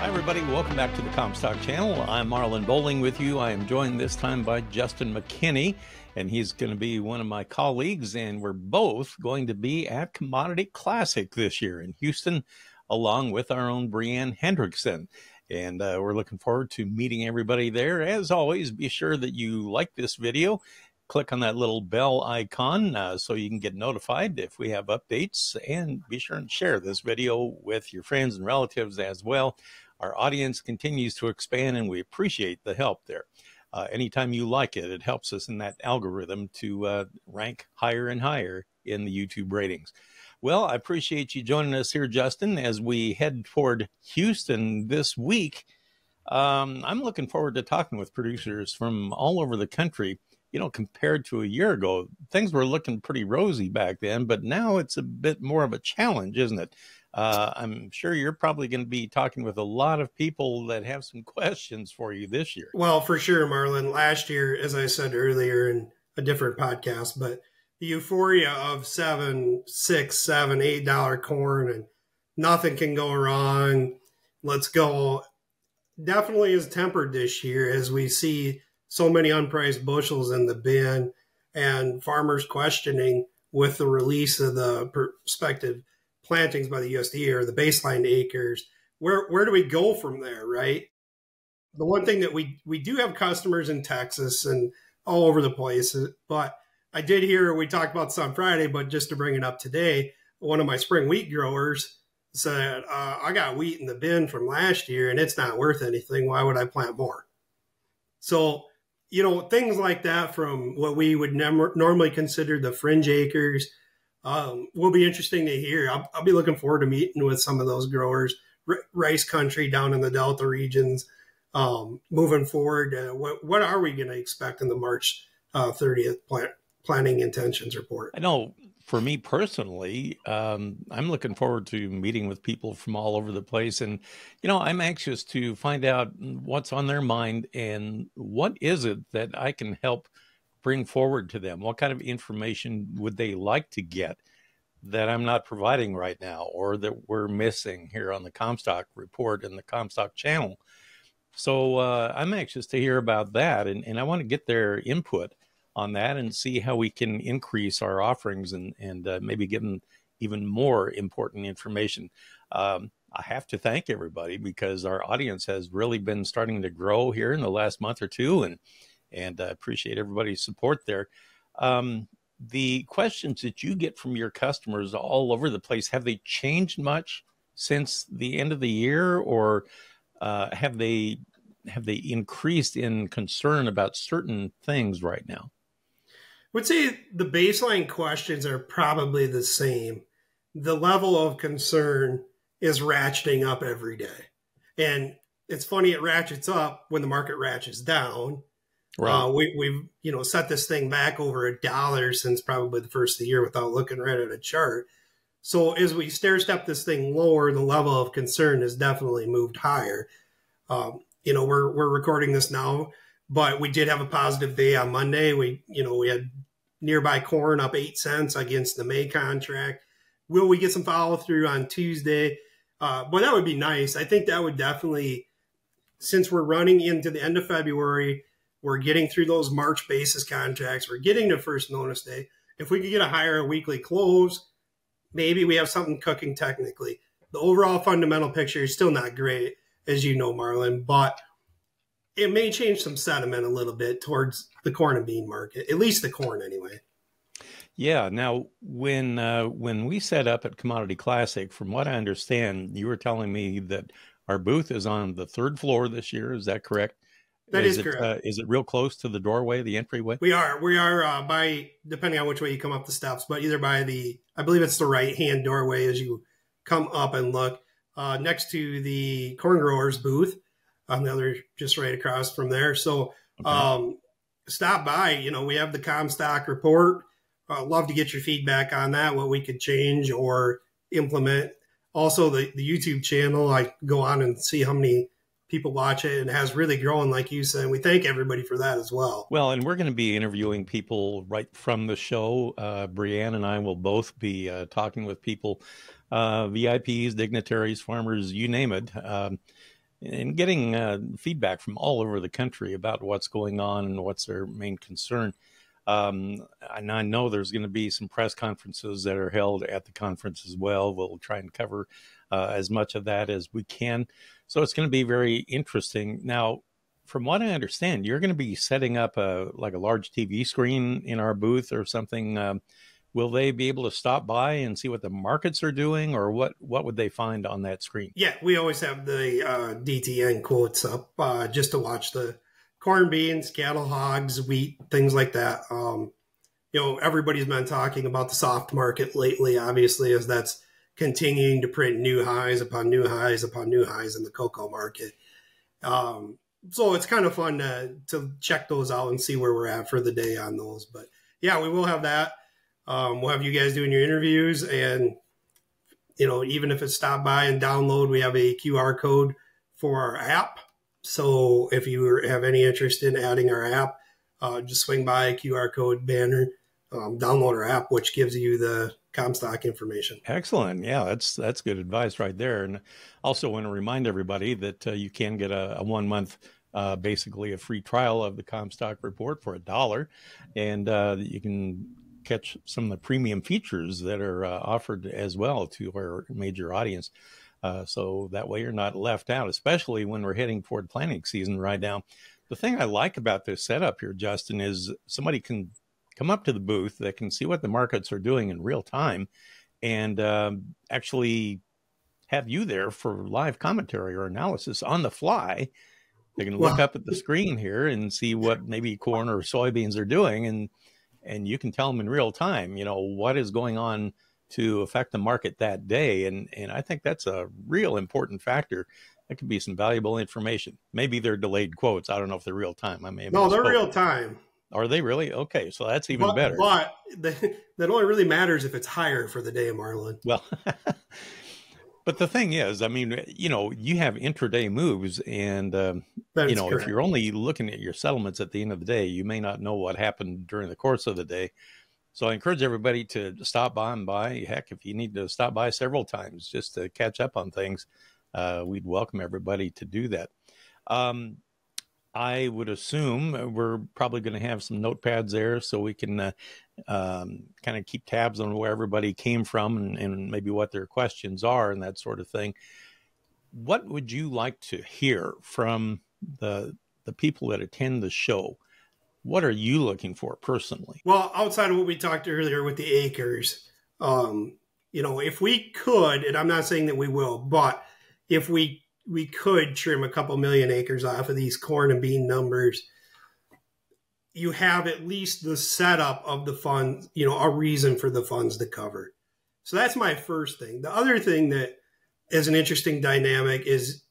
Hi, everybody. Welcome back to the Comstock Channel. I'm Marlon Bowling with you. I am joined this time by Justin McKinney, and he's going to be one of my colleagues, and we're both going to be at Commodity Classic this year in Houston, along with our own Brianne Hendrickson. And we're looking forward to meeting everybody there. As always, be sure that you like this video. Click on that little bell icon so you can get notified if we have updates, and be sure and share this video with your friends and relatives as well. Our audience continues to expand, and we appreciate the help there. Anytime you like it, it helps us in that algorithm to rank higher and higher in the YouTube ratings. Well, I appreciate you joining us here, Justin, as we head toward Houston this week. I'm looking forward to talking with producers from all over the country. You know, compared to a year ago, things were looking pretty rosy back then, but now it's a bit more of a challenge, isn't it? I'm sure you're probably going to be talking with a lot of people that have some questions for you this year. Well, for sure, Marlon. Last year, as I said earlier in a different podcast, but the euphoria of $7, $6, $7, $8 corn and nothing can go wrong. Let's go. Definitely is tempered this year as we see so many unpriced bushels in the bin and farmers questioning with the release of the prospective plantings by the USDA or the baseline acres. Where do we go from there, right? The one thing that we do have customers in Texas and all over the place, but I did hear, we talked about this on Friday, but just to bring it up today, one of my spring wheat growers said, I got wheat in the bin from last year and it's not worth anything. Why would I plant more? So, you know, things like that from what we would normally consider the fringe acres will be interesting to hear. I'll be looking forward to meeting with some of those growers, rice country down in the Delta regions, moving forward. What are we going to expect in the March 30th planting intentions report? I know for me personally, I'm looking forward to meeting with people from all over the place. And, you know, I'm anxious to find out what's on their mind and what is it that I can help bring forward to them. What kind of information would they like to get that I'm not providing right now or that we're missing here on the Comstock Report and the Comstock Channel? So I'm anxious to hear about that. And I want to get their input on that and see how we can increase our offerings and maybe give them even more important information. I have to thank everybody because our audience has really been starting to grow here in the last month or two, and I appreciate everybody's support there. The questions that you get from your customers all over the place, have they changed much since the end of the year, or have they increased in concern about certain things right now? I would say the baseline questions are probably the same. The level of concern is ratcheting up every day. And it's funny, it ratchets up when the market ratchets down. Right. We've set this thing back over $1 since probably the first of the year without looking right at a chart. So as we stair step this thing lower, the level of concern has definitely moved higher. We're recording this now, but we did have a positive day on Monday. We had nearby corn up 8 cents against the May contract. Will we get some follow through on Tuesday? But that would be nice. I think that would definitely, since we're running into the end of February, we're getting through those March basis contracts. We're getting to first notice day. If we could get a higher weekly close, maybe we have something cooking technically. The overall fundamental picture is still not great, as you know, Marlon, but it may change some sentiment a little bit towards the corn and bean market, at least the corn anyway. Yeah. Now, when we set up at Commodity Classic, from what I understand, you were telling me that our booth is on the 3rd floor this year. Is that correct? That is correct. Is it real close to the doorway, the entryway? We are by, depending on which way you come up the steps, but either by I believe it's the right-hand doorway as you come up and look, next to the corn growers booth on the other, just right across from there. So okay. Stop by. We have the Comstock report. Love to get your feedback on that, what we could change or implement. Also, the YouTube channel, I go on and see how many people watch it, and it has really grown, like you said. We thank everybody for that as well. Well, and we're going to be interviewing people right from the show. Brianne and I will both be talking with people, VIPs, dignitaries, farmers, you name it. and getting feedback from all over the country about what's going on and what's their main concern. And I know there's going to be some press conferences that are held at the conference as well. We'll try and cover as much of that as we can. So it's going to be very interesting. Now, from what I understand, you're going to be setting up a large TV screen in our booth or something. Will they be able to stop by and see what the markets are doing, or what would they find on that screen? Yeah, we always have the DTN quotes up just to watch the corn, beans, cattle, hogs, wheat, things like that. Everybody's been talking about the soft market lately, obviously, as that's continuing to print new highs upon new highs upon new highs in the cocoa market. So it's kind of fun to check those out and see where we're at for the day on those. But yeah, we will have that. We'll have you guys doing your interviews, and even if it's stop by and download, we have a QR code for our app. So if you have any interest in adding our app, just swing by a QR code banner, download our app, which gives you the Comstock information. Excellent. Yeah, that's good advice right there. And also want to remind everybody that you can get a 1 month, basically a free trial of the Comstock Report for $1, and you can catch some of the premium features that are offered as well to our major audience. So that way you're not left out, especially when we're heading toward planting season right now. The thing I like about this setup here, Justin, is somebody can come up to the booth that can see what the markets are doing in real time, and actually have you there for live commentary or analysis on the fly. They can look up at the screen here and see what maybe corn or soybeans are doing, and you can tell them in real time, what is going on to affect the market that day. And I think that's a real important factor. That could be some valuable information. Maybe they're delayed quotes. I don't know if they're real time. No, they're real time. Are they really? Okay, so that's even better. But that only really matters if it's higher for the day, Marlon. Well, but the thing is, you have intraday moves, and if you're only looking at your settlements at the end of the day, you may not know what happened during the course of the day. So I encourage everybody to stop by. Heck, if you need to stop by several times just to catch up on things, we'd welcome everybody to do that. I would assume we're probably going to have some notepads there so we can kind of keep tabs on where everybody came from and maybe what their questions are and that sort of thing. What would you like to hear from the people that attend the show? What are you looking for personally? Well, outside of what we talked earlier with the acres, if we could, and I'm not saying that we will, but if we could trim a couple million acres off of these corn and bean numbers, you have at least the setup of the funds, a reason for the funds to cover. So that's my first thing. The other thing that is an interesting dynamic is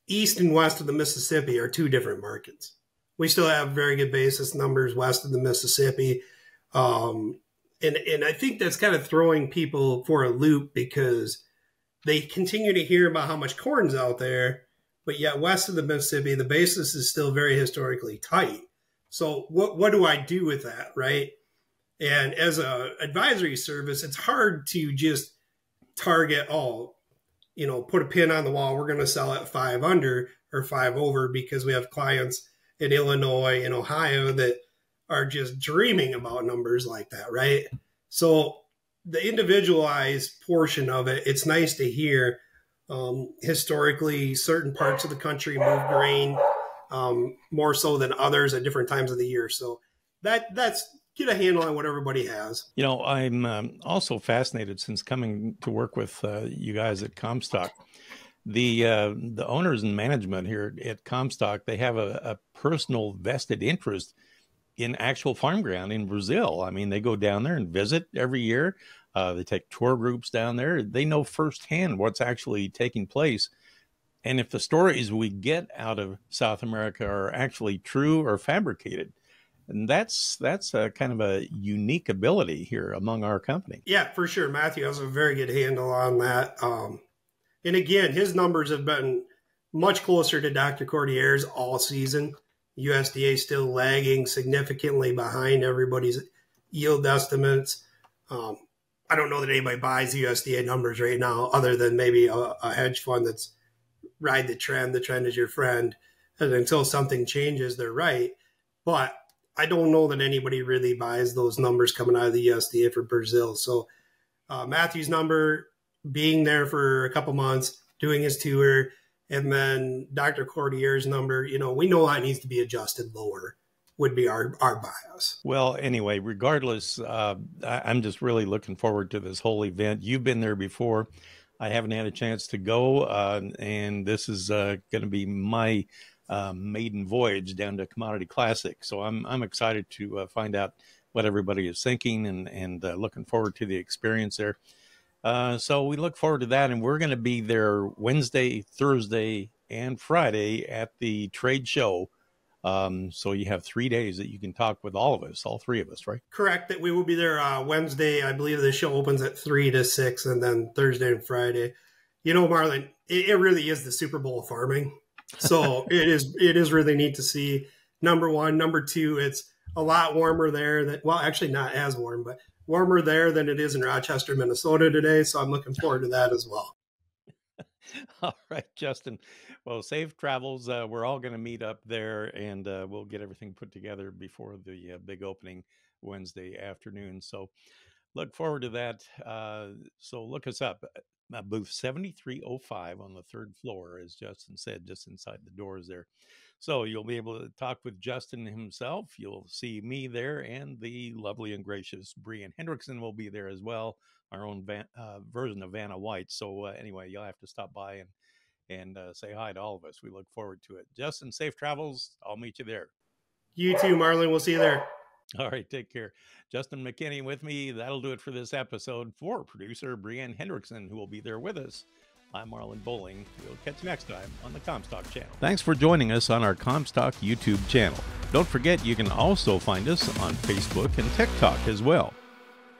east and west of the Mississippi are two different markets. We still have very good basis numbers west of the Mississippi. And I think that's kind of throwing people for a loop because they continue to hear about how much corn's out there, but yet west of the Mississippi, the basis is still very historically tight. So what do I do with that, right? And as a advisory service, it's hard to just target, put a pin on the wall. We're going to sell at 5 under or 5 over because we have clients in Illinois and Ohio that are just dreaming about numbers like that, right? So the individualized portion of it, it's nice to hear. Historically, certain parts of the country move grain more so than others at different times of the year. So that's get a handle on what everybody has. I'm also fascinated since coming to work with you guys at Comstock. The owners and management here at Comstock, they have a personal vested interest in actual farm ground in Brazil. I mean, they go down there and visit every year. They take tour groups down there. They know firsthand what's actually taking place. And if the stories we get out of South America are actually true or fabricated, and that's a kind of a unique ability here among our company. Yeah, for sure. Matthew has a very good handle on that. And again, his numbers have been much closer to Dr. Cordier's all season. USDA still lagging significantly behind everybody's yield estimates. I don't know that anybody buys USDA numbers right now other than maybe a hedge fund that's ride the trend. The trend is your friend. And until something changes, they're right. But I don't know that anybody really buys those numbers coming out of the USDA for Brazil. So Matthew's number being there for a couple months, doing his tour, and then Dr. Cordier's number, we know that needs to be adjusted lower, would be our bias. Well, anyway, regardless, I'm just really looking forward to this whole event. You've been there before. I haven't had a chance to go, and this is going to be my maiden voyage down to Commodity Classic. So I'm excited to find out what everybody is thinking, and looking forward to the experience there. So we look forward to that, and we're going to be there Wednesday, Thursday, and Friday at the trade show. So you have 3 days that you can talk with all of us, all three of us, right? Correct. That we will be there Wednesday. I believe the show opens at 3 to 6, and then Thursday and Friday. Marlon, it really is the Super Bowl of farming. So it is really neat to see. Number one. Number two, it's a lot warmer there. Actually not as warm, but warmer there than it is in Rochester, Minnesota today. So I'm looking forward to that as well. All right, Justin. Well, safe travels. We're all going to meet up there, and we'll get everything put together before the big opening Wednesday afternoon. So look forward to that. So look us up. Booth 7305 on the third floor, as Justin said, just inside the doors there. So you'll be able to talk with Justin himself. You'll see me there, and the lovely and gracious Brian Hendrickson will be there as well, our own version of Vanna White. So anyway, you'll have to stop by and say hi to all of us. We look forward to it. Justin, safe travels. I'll meet you there. You too, Marlon. We'll see you there. All right, take care. Justin McKinney with me. That'll do it for this episode. For producer Brian Hendrickson, who will be there with us, I'm Marlon Bowling. We'll catch you next time on the Comstock Channel. Thanks for joining us on our Comstock YouTube channel. Don't forget, you can also find us on Facebook and TikTok as well.